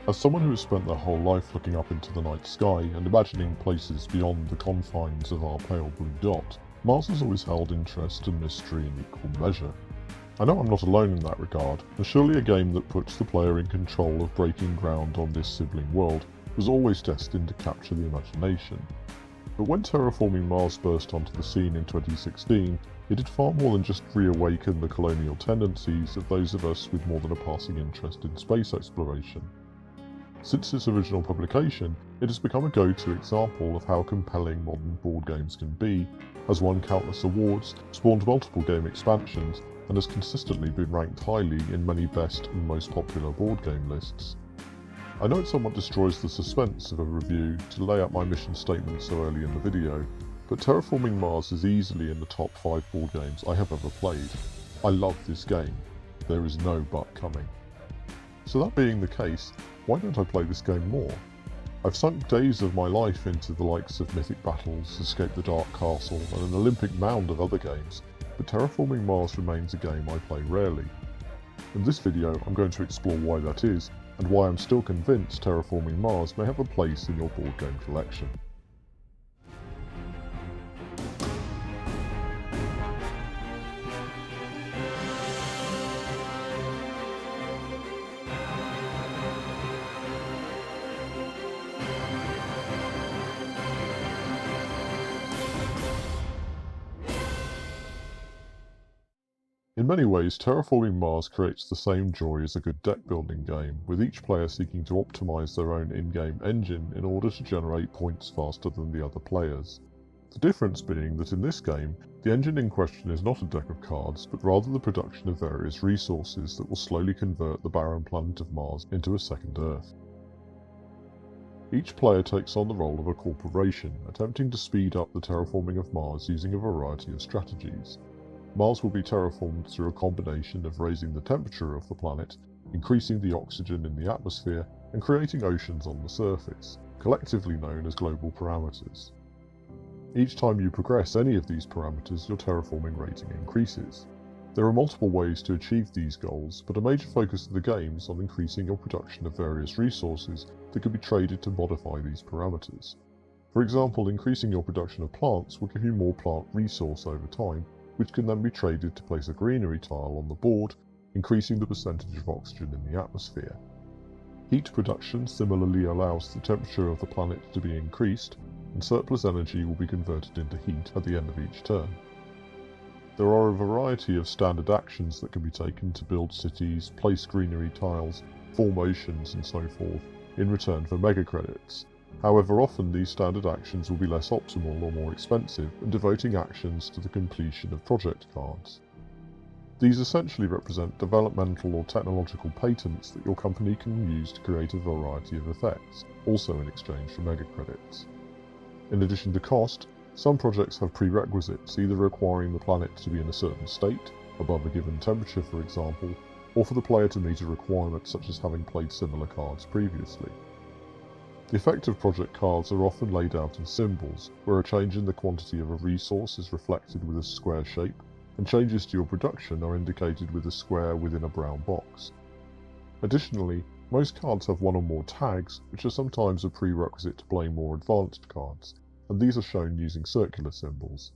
As someone who has spent their whole life looking up into the night sky and imagining places beyond the confines of our pale blue dot, Mars has always held interest and mystery in equal measure. I know I'm not alone in that regard, and surely a game that puts the player in control of breaking ground on this sibling world was always destined to capture the imagination. But when Terraforming Mars burst onto the scene in 2016, it did far more than just reawaken the colonial tendencies of those of us with more than a passing interest in space exploration. Since its original publication, it has become a go-to example of how compelling modern board games can be, has won countless awards, spawned multiple game expansions, and has consistently been ranked highly in many best and most popular board game lists. I know it somewhat destroys the suspense of a review to lay out my mission statement so early in the video, but Terraforming Mars is easily in the top 5 board games I have ever played. I love this game. There is no but coming. So that being the case, why don't I play this game more? I've sunk days of my life into the likes of Mythic Battles, Escape the Dark Castle, and an Olympic mound of other games, but Terraforming Mars remains a game I play rarely. In this video, I'm going to explore why that is, and why I'm still convinced Terraforming Mars may have a place in your board game collection. In many ways, Terraforming Mars creates the same joy as a good deck-building game, with each player seeking to optimize their own in-game engine in order to generate points faster than the other players. The difference being that in this game, the engine in question is not a deck of cards, but rather the production of various resources that will slowly convert the barren planet of Mars into a second Earth. Each player takes on the role of a corporation, attempting to speed up the terraforming of Mars using a variety of strategies. Mars will be terraformed through a combination of raising the temperature of the planet, increasing the oxygen in the atmosphere, and creating oceans on the surface, collectively known as global parameters. Each time you progress any of these parameters, your terraforming rating increases. There are multiple ways to achieve these goals, but a major focus of the game is on increasing your production of various resources that can be traded to modify these parameters. For example, increasing your production of plants will give you more plant resource over time, which can then be traded to place a greenery tile on the board, increasing the percentage of oxygen in the atmosphere. Heat production similarly allows the temperature of the planet to be increased, and surplus energy will be converted into heat at the end of each turn. There are a variety of standard actions that can be taken to build cities, place greenery tiles, form oceans, and so forth, in return for mega credits. However, often these standard actions will be less optimal or more expensive, and devoting actions to the completion of project cards. These essentially represent developmental or technological patents that your company can use to create a variety of effects, also in exchange for mega credits. In addition to cost, some projects have prerequisites, either requiring the planet to be in a certain state, above a given temperature for example, or for the player to meet a requirement such as having played similar cards previously. The effect of project cards are often laid out in symbols, where a change in the quantity of a resource is reflected with a square shape, and changes to your production are indicated with a square within a brown box. Additionally, most cards have one or more tags, which are sometimes a prerequisite to playing more advanced cards, and these are shown using circular symbols.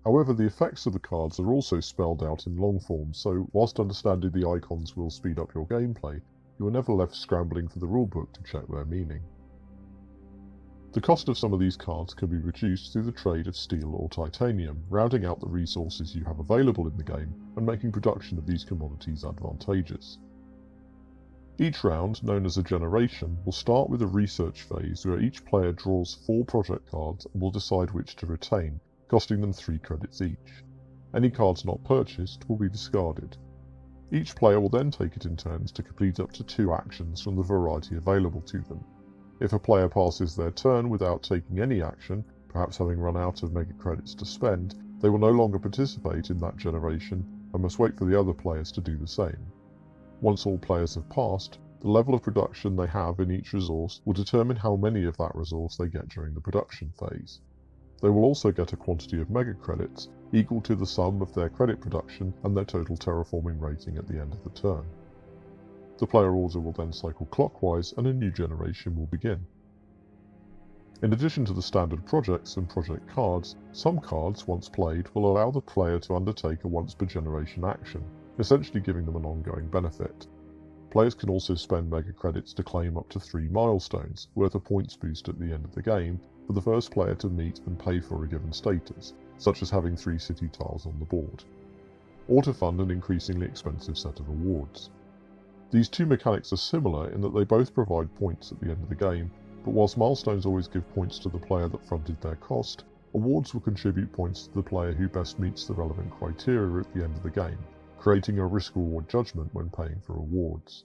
However, the effects of the cards are also spelled out in long form, so whilst understanding the icons will speed up your gameplay, you are never left scrambling for the rulebook to check their meaning. The cost of some of these cards can be reduced through the trade of steel or titanium, rounding out the resources you have available in the game and making production of these commodities advantageous. Each round, known as a generation, will start with a research phase where each player draws 4 project cards and will decide which to retain, costing them 3 credits each. Any cards not purchased will be discarded. Each player will then take it in turns to complete up to 2 actions from the variety available to them. If a player passes their turn without taking any action, perhaps having run out of mega credits to spend, they will no longer participate in that generation and must wait for the other players to do the same. Once all players have passed, the level of production they have in each resource will determine how many of that resource they get during the production phase. They will also get a quantity of mega credits equal to the sum of their credit production and their total terraforming rating at the end of the turn. The player order will then cycle clockwise and a new generation will begin. In addition to the standard projects and project cards, some cards, once played, will allow the player to undertake a once-per-generation action, essentially giving them an ongoing benefit. Players can also spend mega credits to claim up to 3 milestones, worth a points boost at the end of the game, for the first player to meet and pay for a given status, such as having 3 city tiles on the board, or to fund an increasingly expensive set of awards. These two mechanics are similar in that they both provide points at the end of the game, but whilst milestones always give points to the player that fronted their cost, awards will contribute points to the player who best meets the relevant criteria at the end of the game, creating a risk-reward judgment when paying for awards.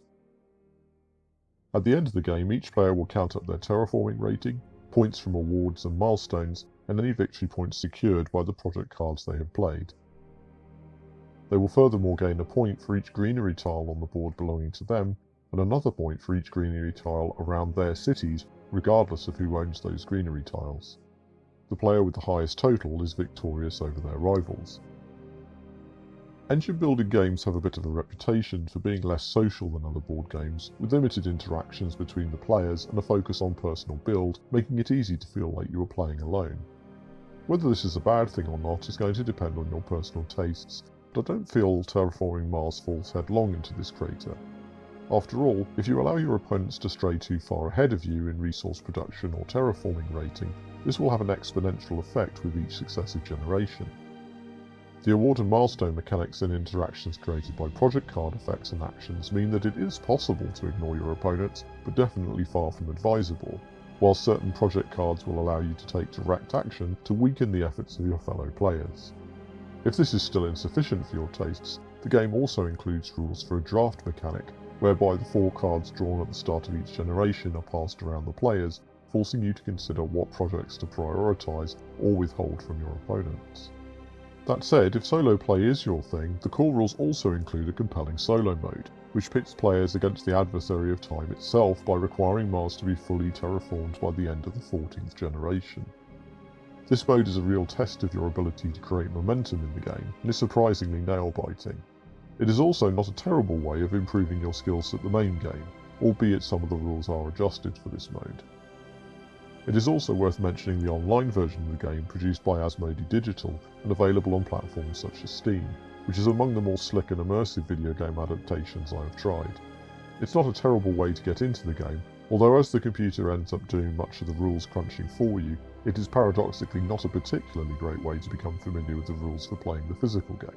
At the end of the game, each player will count up their terraforming rating, points from awards and milestones, and any victory points secured by the project cards they have played. They will furthermore gain a point for each greenery tile on the board belonging to them, and another point for each greenery tile around their cities, regardless of who owns those greenery tiles. The player with the highest total is victorious over their rivals. Engine building games have a bit of a reputation for being less social than other board games, with limited interactions between the players and a focus on personal build, making it easy to feel like you are playing alone. Whether this is a bad thing or not is going to depend on your personal tastes, but I don't feel Terraforming Mars falls headlong into this crater. After all, if you allow your opponents to stray too far ahead of you in resource production or terraforming rating, this will have an exponential effect with each successive generation. The award and milestone mechanics and interactions created by project card effects and actions mean that it is possible to ignore your opponents, but definitely far from advisable, while certain project cards will allow you to take direct action to weaken the efforts of your fellow players. If this is still insufficient for your tastes, the game also includes rules for a draft mechanic, whereby the 4 cards drawn at the start of each generation are passed around the players, forcing you to consider what projects to prioritise or withhold from your opponents. That said, if solo play is your thing, the core rules also include a compelling solo mode, which pits players against the adversary of time itself by requiring Mars to be fully terraformed by the end of the 14th generation. This mode is a real test of your ability to create momentum in the game, and is surprisingly nail-biting. It is also not a terrible way of improving your skills at the main game, albeit some of the rules are adjusted for this mode. It is also worth mentioning the online version of the game produced by Asmodee Digital and available on platforms such as Steam, which is among the more slick and immersive video game adaptations I have tried. It's not a terrible way to get into the game, although as the computer ends up doing much of the rules crunching for you, it is paradoxically not a particularly great way to become familiar with the rules for playing the physical game.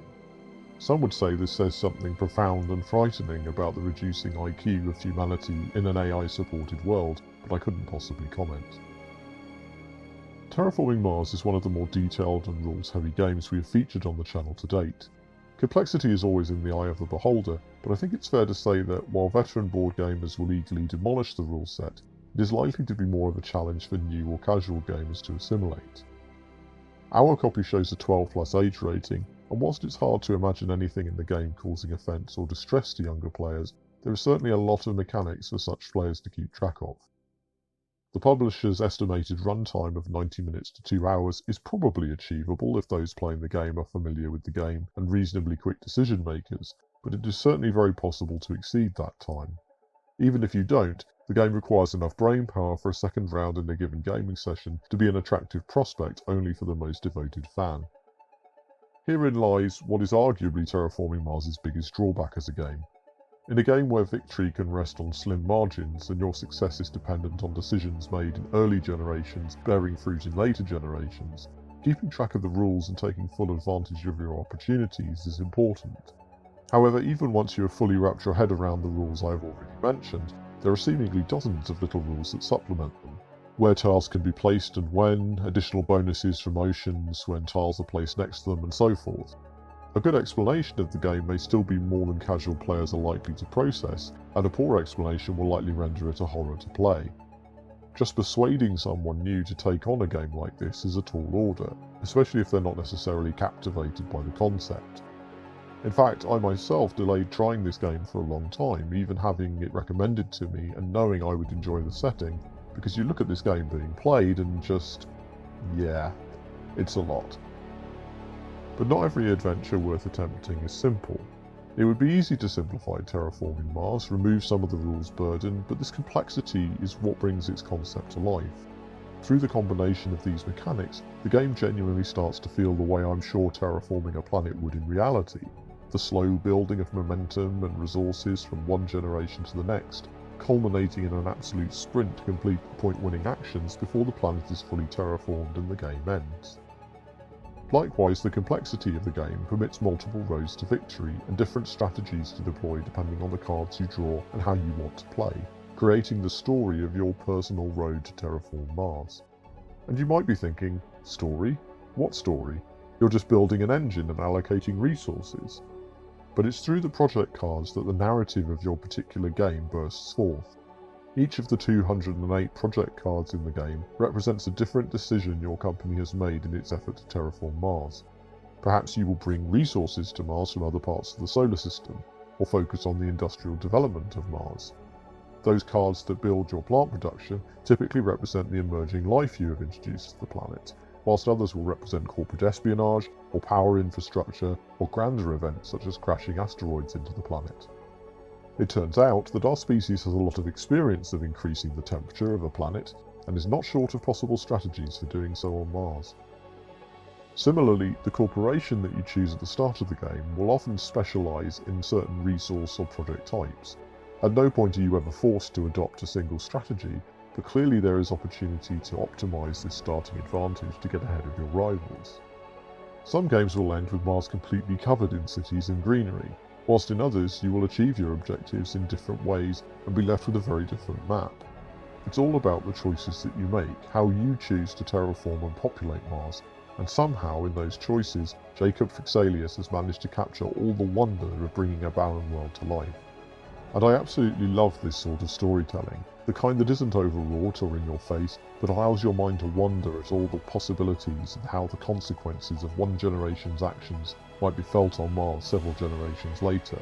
Some would say this says something profound and frightening about the reducing IQ of humanity in an AI-supported world, but I couldn't possibly comment. Terraforming Mars is one of the more detailed and rules-heavy games we have featured on the channel to date. Complexity is always in the eye of the beholder, but I think it's fair to say that while veteran board gamers will eagerly demolish the rule set, it is likely to be more of a challenge for new or casual gamers to assimilate. Our copy shows a 12+ age rating, and whilst it's hard to imagine anything in the game causing offence or distress to younger players, there is certainly a lot of mechanics for such players to keep track of. The publisher's estimated runtime of 90 minutes to 2 hours is probably achievable if those playing the game are familiar with the game and reasonably quick decision makers, but it is certainly very possible to exceed that time. Even if you don't, the game requires enough brain power for a second round in a given gaming session to be an attractive prospect only for the most devoted fan. Herein lies what is arguably Terraforming Mars' biggest drawback as a game. In a game where victory can rest on slim margins and your success is dependent on decisions made in early generations bearing fruit in later generations, keeping track of the rules and taking full advantage of your opportunities is important. However, even once you have fully wrapped your head around the rules I have already mentioned, there are seemingly dozens of little rules that supplement them. Where tiles can be placed and when, additional bonuses from oceans when tiles are placed next to them, and so forth. A good explanation of the game may still be more than casual players are likely to process, and a poor explanation will likely render it a horror to play. Just persuading someone new to take on a game like this is a tall order, especially if they're not necessarily captivated by the concept. In fact, I myself delayed trying this game for a long time, even having it recommended to me and knowing I would enjoy the setting, because you look at this game being played and just, yeah, it's a lot. But not every adventure worth attempting is simple. It would be easy to simplify Terraforming Mars, remove some of the rules burden, but this complexity is what brings its concept to life. Through the combination of these mechanics, the game genuinely starts to feel the way I'm sure terraforming a planet would in reality. The slow building of momentum and resources from one generation to the next, culminating in an absolute sprint to complete point-winning actions before the planet is fully terraformed and the game ends. Likewise, the complexity of the game permits multiple roads to victory and different strategies to deploy depending on the cards you draw and how you want to play, creating the story of your personal road to terraform Mars. And you might be thinking, story? What story? You're just building an engine and allocating resources. But it's through the project cards that the narrative of your particular game bursts forth. Each of the 208 project cards in the game represents a different decision your company has made in its effort to terraform Mars. Perhaps you will bring resources to Mars from other parts of the solar system, or focus on the industrial development of Mars. Those cards that build your plant production typically represent the emerging life you have introduced to the planet, whilst others will represent corporate espionage, or power infrastructure, or grander events such as crashing asteroids into the planet. It turns out that our species has a lot of experience of increasing the temperature of a planet, and is not short of possible strategies for doing so on Mars. Similarly, the corporation that you choose at the start of the game will often specialise in certain resource or project types. At no point are you ever forced to adopt a single strategy, but clearly there is opportunity to optimise this starting advantage to get ahead of your rivals. Some games will end with Mars completely covered in cities and greenery, whilst in others you will achieve your objectives in different ways and be left with a very different map. It's all about the choices that you make, how you choose to terraform and populate Mars, and somehow in those choices, Jacob Fixelius has managed to capture all the wonder of bringing a barren world to life. And I absolutely love this sort of storytelling, the kind that isn't overwrought or in your face, but allows your mind to wonder at all the possibilities and how the consequences of one generation's actions might be felt on Mars several generations later.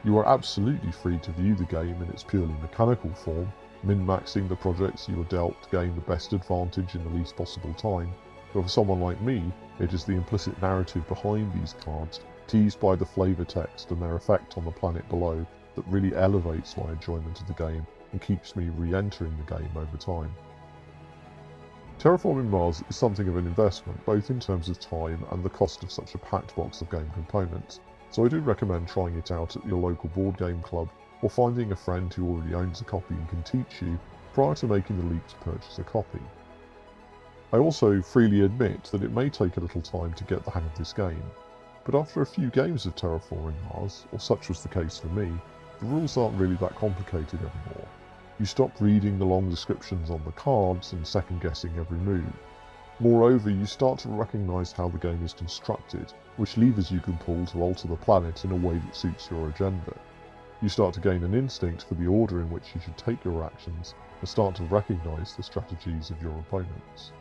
You are absolutely free to view the game in its purely mechanical form, min-maxing the projects you are dealt to gain the best advantage in the least possible time, but for someone like me, it is the implicit narrative behind these cards, teased by the flavour text and their effect on the planet below, that really elevates my enjoyment of the game and keeps me re-entering the game over time. Terraforming Mars is something of an investment, both in terms of time and the cost of such a packed box of game components, so I do recommend trying it out at your local board game club, or finding a friend who already owns a copy and can teach you, prior to making the leap to purchase a copy. I also freely admit that it may take a little time to get the hang of this game, but after a few games of Terraforming Mars, or such was the case for me, the rules aren't really that complicated anymore. You stop reading the long descriptions on the cards and second-guessing every move. Moreover, you start to recognise how the game is constructed, which levers you can pull to alter the planet in a way that suits your agenda. You start to gain an instinct for the order in which you should take your actions, and start to recognise the strategies of your opponents.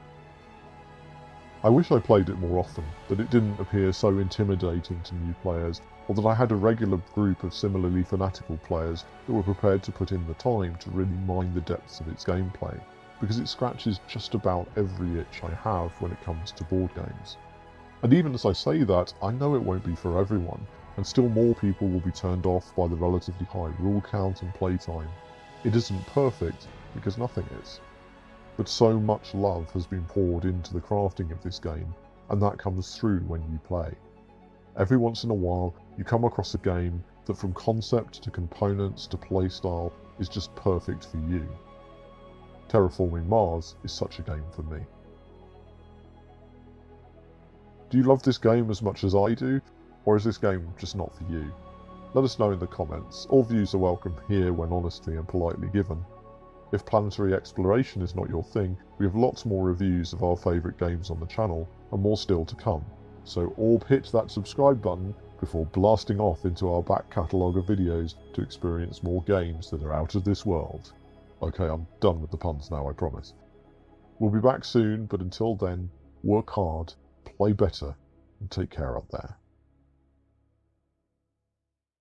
I wish I played it more often, that it didn't appear so intimidating to new players, or that I had a regular group of similarly fanatical players that were prepared to put in the time to really mine the depths of its gameplay, because it scratches just about every itch I have when it comes to board games. And even as I say that, I know it won't be for everyone, and still more people will be turned off by the relatively high rule count and playtime. It isn't perfect, because nothing is. But so much love has been poured into the crafting of this game, and that comes through when you play. Every once in a while, you come across a game that from concept to components to playstyle is just perfect for you. Terraforming Mars is such a game for me. Do you love this game as much as I do, or is this game just not for you? Let us know in the comments. All views are welcome here when honestly and politely given. If planetary exploration is not your thing, we have lots more reviews of our favourite games on the channel, and more still to come. So all hit that subscribe button before blasting off into our back catalogue of videos to experience more games that are out of this world. Okay, I'm done with the puns now, I promise. We'll be back soon, but until then, work hard, play better, and take care out there.